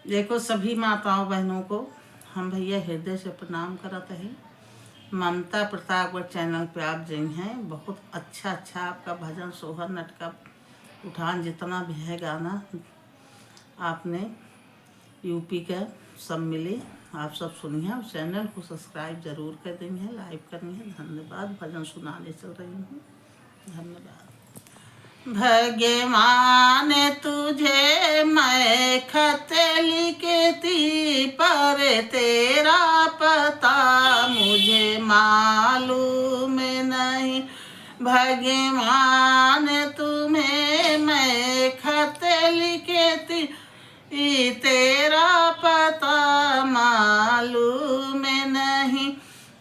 देखो सभी माताओं बहनों को हम भैया हृदय से प्रणाम करते हैं। ममता प्रतापगढ़ चैनल पे आप जई हैं। बहुत अच्छा आपका भजन सोहर नटका उठान जितना भी है गाना आपने यूपी का सब मिले आप सब सुनिए। और चैनल को सब्सक्राइब जरूर कर देंगे, लाइक करनी है। धन्यवाद। भजन सुनाने चल रही हूँ। धन्यवाद। भगवान तुझे मैं खत लिखती पर तेरा पता मुझे मालूम नहीं। भगवान तुम्हें मैं खत लिखती तेरा पता मालूम नहीं।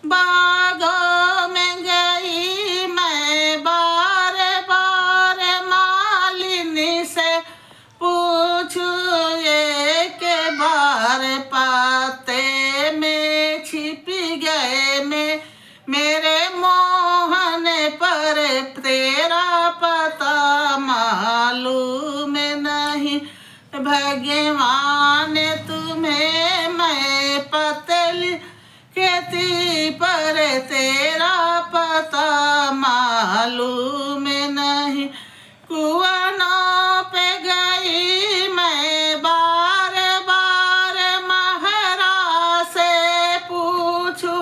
बागों में गई मैं बार बार मालिनी से पूछू एक बार पाते में छिप गए में मेरे मोहन पर तेरा पता मालूम नहीं। भगवान तुम्हें मैं पतल खेती पर तेरा पता मालूम नहीं। कुआनों पे गई मैं बार बार महरा से पूछू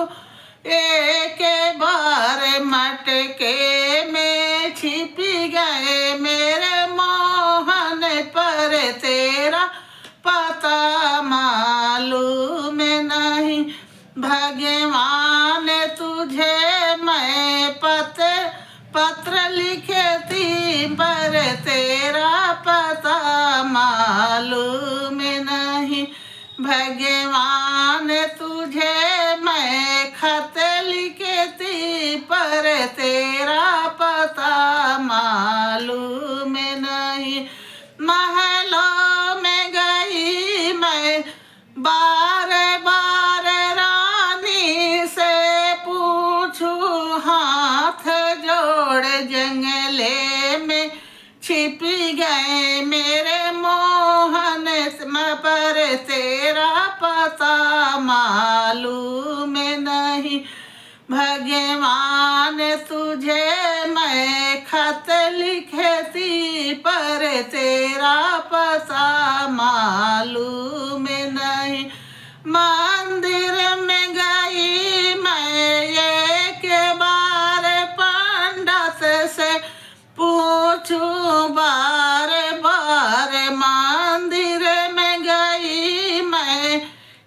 एक बार मटके में छिप गए मेरे मोहन पर तेरा पता मालूम नहीं। भगवान तुझे मैं पत्र लिखती पर तेरा पता मालूम नहीं। भगवान तुझे मैं खत लिखती पर तेरा पता मालूम नहीं। महलों में गई मैं बार बार रानी से पूछू हाथ जोड़ जंगले में छिप गए मेरे मोहन पर तेरा पता मालूम नहीं। भगवान तुझे मैं खत लिखती पर तेरा पता मालूम नहीं। मंदिर में गई मैं एक बार पंडित से पूछू बार बार। मंदिर में गई मैं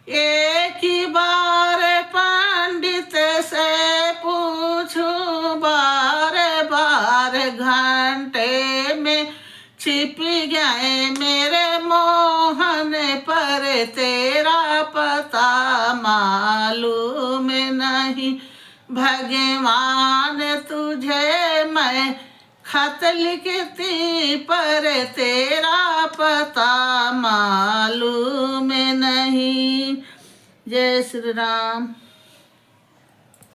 एक ही बार पंडित से पूछू बार बार। घंटे में छिप गए मेरे मोहन पर तेरा पता मालूम नहीं। भगवान तुझे मैं खत लिखती पर तेरा पता मालूम नहीं। जय श्री राम।